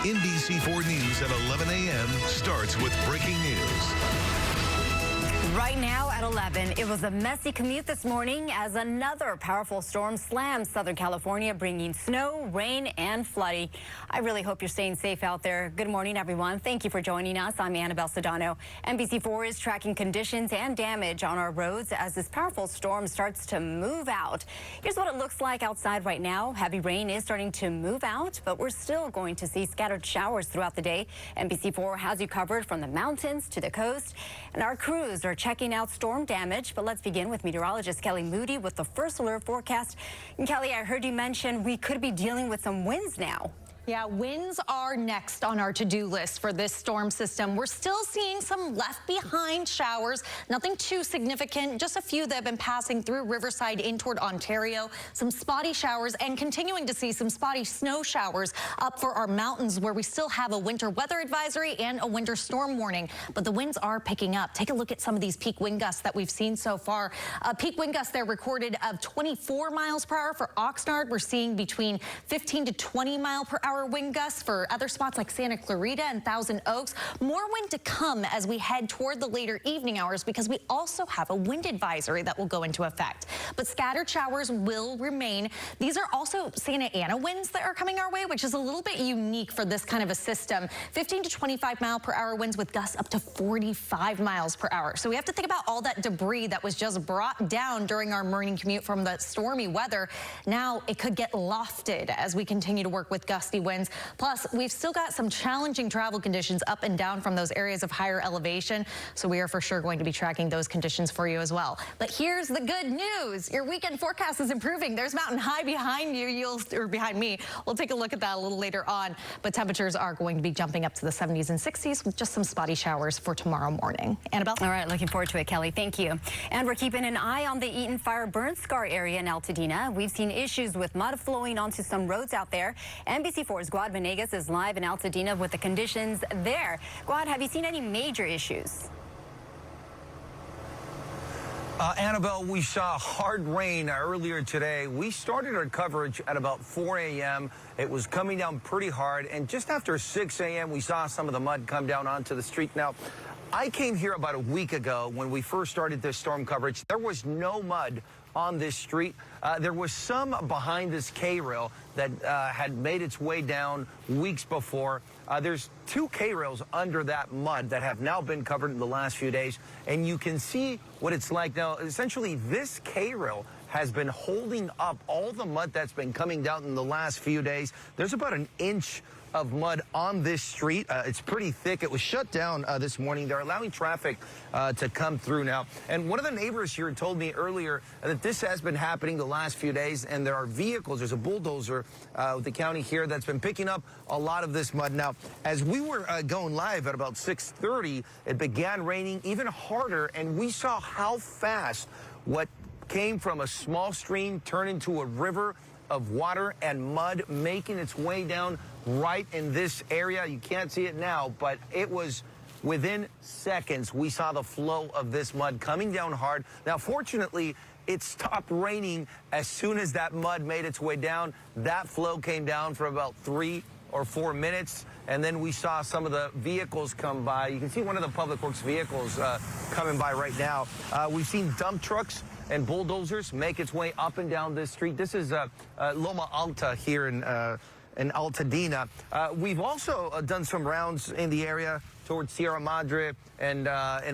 NBC4 News at 11 a.m. starts with breaking news. Right now at 11, it was a messy commute this morning as another powerful storm slammed Southern California, bringing snow, rain, and flooding. I really hope you're staying safe out there. Good morning, everyone. Thank you for joining us. I'm Annabelle Sedano. NBC4 is tracking conditions and damage on our roads as this powerful storm starts to move out. Here's what it looks like outside right now. Heavy rain is starting to move out, but we're still going to see scattered showers throughout the day. NBC4 has you covered from the mountains to the coast, and our crews are checking out storm damage. But let's begin with meteorologist Kelly Moody with the first alert forecast. And Kelly, I heard you mention we could be dealing with some winds now. Yeah, winds are next on our to-do list for this storm system. We're still seeing some left behind showers, nothing too significant, just a few that have been passing through Riverside in toward Ontario, some spotty showers, and continuing to see some spotty snow showers up for our mountains where we still have a winter weather advisory and a winter storm warning. But the winds are picking up. Take a look at some of these peak wind gusts that we've seen so far. Peak wind gusts there recorded of 24 miles per hour for Oxnard. We're seeing between 15 to 20 mile per hour wind gusts for other spots like Santa Clarita and Thousand Oaks. More wind to come as we head toward the later evening hours because we also have a wind advisory that will go into effect. But scattered showers will remain. These are also Santa Ana winds that are coming our way, which is a little bit unique for this kind of a system. 15 to 25 mile per hour winds with gusts up to 45 miles per hour. So we have to think about all that debris that was just brought down during our morning commute from the stormy weather. Now it could get lofted as we continue to work with gusty winds. Plus, we've still got some challenging travel conditions up and down from those areas of higher elevation. So we are for sure going to be tracking those conditions for you as well. But here's the good news. Your weekend forecast is improving. There's Mountain High behind you, or behind me. We'll take a look at that a little later on. But temperatures are going to be jumping up to the 70s and 60s with just some spotty showers for tomorrow morning. Annabelle? All right, looking forward to it, Kelly. Thank you. And we're keeping an eye on the Eaton Fire burn scar area in Altadena. We've seen issues with mud flowing onto some roads out there. NBC4's Guad Venegas is live in Altadena with the conditions there. Guad, have you seen any major issues? Annabelle, we saw hard rain earlier today. We started our coverage at about 4 a.m. It was coming down pretty hard, and just after 6 a.m. we saw some of the mud come down onto the street. Now, I came here about a week ago when we first started this storm coverage. There was no mud on this street. There was some behind this K-rail that had made its way down weeks before. There's 2 K-rails under that mud that have now been covered in the last few days, and you can see what it's like now. Essentially, this K-rail has been holding up all the mud that's been coming down in the last few days. There's about an inch of mud on this street. It's pretty thick. It was shut down this morning. They're allowing traffic to come through now. And one of the neighbors here told me earlier that this has been happening the last few days, and there are vehicles. There's a bulldozer with the county here that's been picking up a lot of this mud. Now, as we were going live at about 6:30, it began raining even harder, and we saw how fast what came from a small stream turned into a river of water and mud making its way down right in this area. You can't see it now, but it was within seconds we saw the flow of this mud coming down hard. Now, fortunately, it stopped raining as soon as that mud made its way down. That flow came down for about 3 or 4 minutes, and then we saw some of the vehicles come by. You can see one of the Public Works vehicles coming by right now. We've seen dump trucks and bulldozers make its way up and down this street. This is Loma Alta here in Altadena. We've also done some rounds in the area towards Sierra Madre and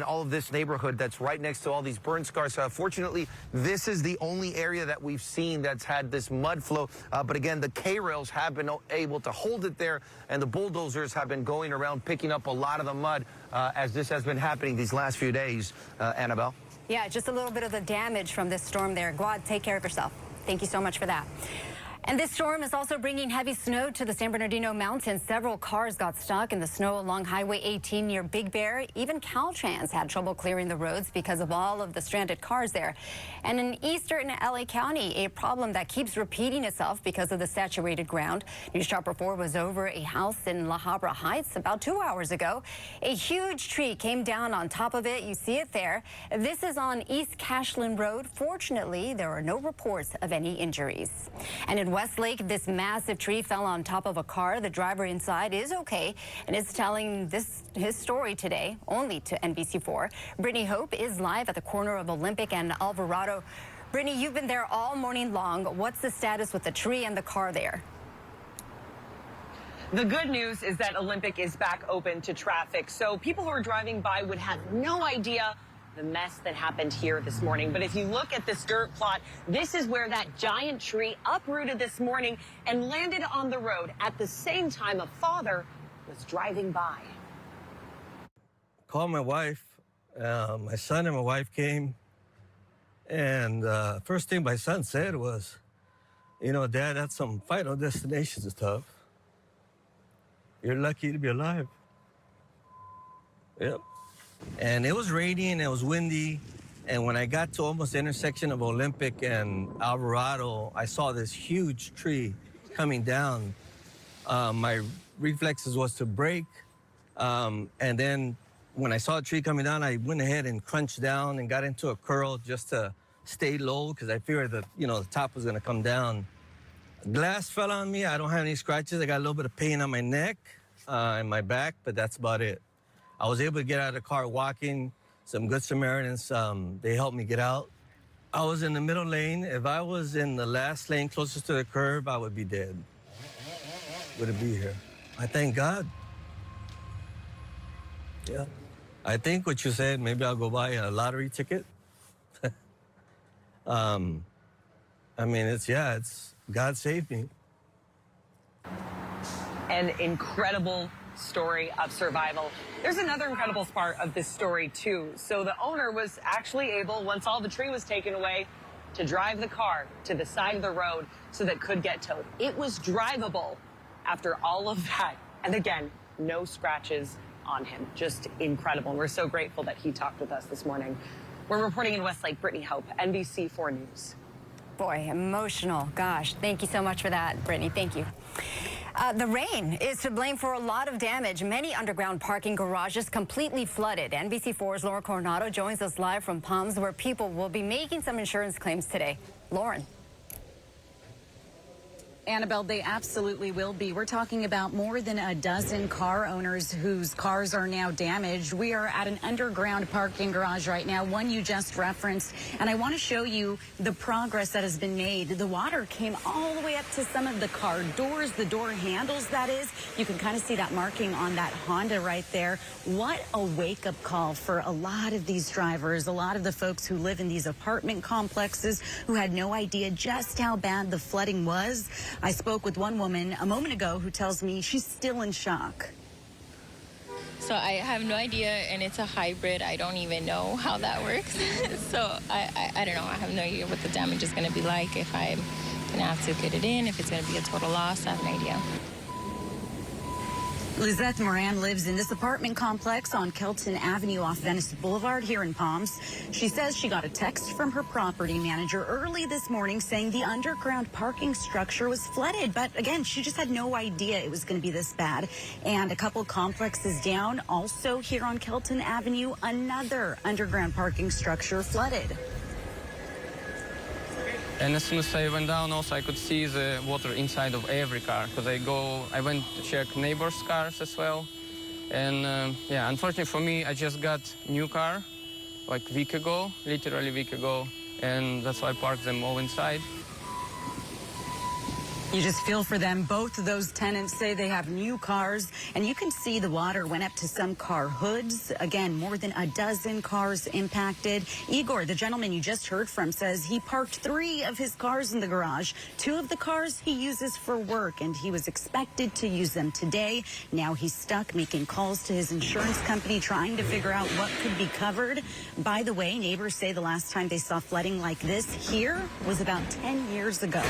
all of this neighborhood that's right next to all these burn scars. Fortunately, this is the only area that we've seen that's had this mud flow. But again, the K-rails have been able to hold it there, and the bulldozers have been going around picking up a lot of the mud as this has been happening these last few days. Annabelle? Yeah, just a little bit of the damage from this storm there. Guad, take care of yourself. Thank you so much for that. And this storm is also bringing heavy snow to the San Bernardino Mountains. Several cars got stuck in the snow along Highway 18 near Big Bear. Even Caltrans had trouble clearing the roads because of all of the stranded cars there. And in eastern LA County, a problem that keeps repeating itself because of the saturated ground. News Chopper 4 was over a house in La Habra Heights about 2 hours ago. A huge tree came down on top of it. You see it there. This is on East Cashland Road. Fortunately, there are no reports of any injuries. And in Westlake, this massive tree fell on top of a car. The driver inside is okay and is telling his story today only to NBC4. Brittany Hope is live at the corner of Olympic and Alvarado. Brittany, you've been there all morning long. What's the status with the tree and the car there? The good news is that Olympic is back open to traffic, so people who are driving by would have no idea the mess that happened here this morning. But if you look at this dirt plot, this is where that giant tree uprooted this morning and landed on the road at the same time a father was driving by. Called my wife. My son and my wife came, and first thing my son said was, you know, Dad, that's some Final Destination stuff. You're lucky to be alive. Yep. And it was raining, it was windy, and when I got to almost the intersection of Olympic and Alvarado, I saw this huge tree coming down. My reflexes was to brake, and then when I saw a tree coming down, I went ahead and crunched down and got into a curl just to stay low because I figured that, you know, the top was gonna come down. Glass fell on me. I don't have any scratches. I got a little bit of pain on my neck and my back, but that's about it. I was able to get out of the car walking. Some good Samaritans, they helped me get out. I was in the middle lane. If I was in the last lane closest to the curb, I would be dead. Wouldn't be here. I thank God. Yeah. I think what you said, maybe I'll go buy a lottery ticket. I mean, it's God saved me. An incredible story of survival. There's another incredible part of this story, too. So the owner was actually able, once all the tree was taken away, to drive the car to the side of the road so that it could get towed. It was drivable after all of that. And again, no scratches on him. Just incredible. And we're so grateful that he talked with us this morning. We're reporting in Westlake, Brittany Hope, NBC4 News. Boy, emotional. Gosh, thank you so much for that, Brittany. Thank you. The rain is to blame for a lot of damage. Many underground parking garages completely flooded. NBC4's Lauren Coronado joins us live from Palms, where people will be making some insurance claims today. Lauren. Annabelle, they absolutely will be. We're talking about more than a dozen car owners whose cars are now damaged. We are at an underground parking garage right now, one you just referenced, and I want to show you the progress that has been made. The water came all the way up to some of the car doors, the door handles, that is. You can kind of see that marking on that Honda right there. What a wake-up call for a lot of these drivers, a lot of the folks who live in these apartment complexes who had no idea just how bad the flooding was. I spoke with one woman a moment ago who tells me she's still in shock. So I have no idea, and it's a hybrid. I don't even know how that works. So I don't know. I have no idea what the damage is going to be like, if I'm going to have to get it in, if it's going to be a total loss. I have no idea. Lizette Moran lives in this apartment complex on Kelton Avenue off Venice Boulevard here in Palms. She says she got a text from her property manager early this morning saying the underground parking structure was flooded. But again, she just had no idea it was going to be this bad. And a couple complexes down, also here on Kelton Avenue, another underground parking structure flooded. And as soon as I went down, also I could see the water inside of every car, because I went to check neighbors' cars as well. And yeah, unfortunately for me, I just got new car like a week ago, literally a week ago, and that's why I parked them all inside. You just feel for them. Both of those tenants say they have new cars, and you can see the water went up to some car hoods. Again, more than a dozen cars impacted. Igor, the gentleman you just heard from, says he parked 3 of his cars in the garage. 2 of the cars he uses for work, and he was expected to use them today. Now he's stuck making calls to his insurance company, trying to figure out what could be covered. By the way, neighbors say the last time they saw flooding like this here was about 10 years ago.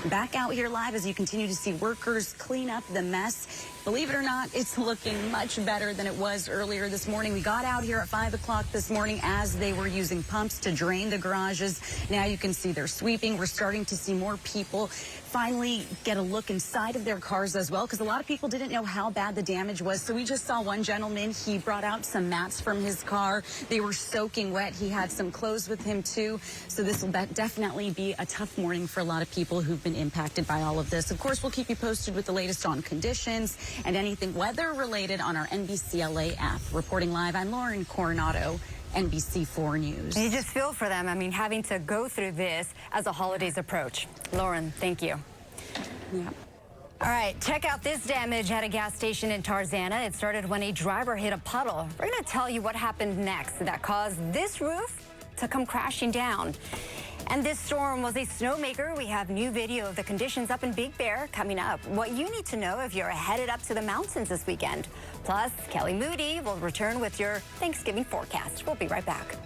Back out here live as you continue to see workers clean up the mess. Believe it or not, it's looking much better than it was earlier this morning. We got out here at 5 o'clock this morning as they were using pumps to drain the garages. Now you can see they're sweeping. We're starting to see more people finally get a look inside of their cars as well, because a lot of people didn't know how bad the damage was. So we just saw one gentleman, he brought out some mats from his car. They were soaking wet. He had some clothes with him too. So this will definitely be a tough morning for a lot of people who've been impacted by all of this. Of course, we'll keep you posted with the latest on conditions and anything weather related on our NBC LA app. Reporting live, I'm Lauren Coronado, NBC4 News. You just feel for them. I mean, having to go through this as the holidays approach. Lauren, thank you. Yeah. All right, check out this damage at a gas station in Tarzana. It started when a driver hit a puddle. We're going to tell you what happened next that caused this roof to come crashing down. And this storm was a snowmaker. We have new video of the conditions up in Big Bear coming up. What you need to know if you're headed up to the mountains this weekend. Plus, Kelly Moody will return with your Thanksgiving forecast. We'll be right back.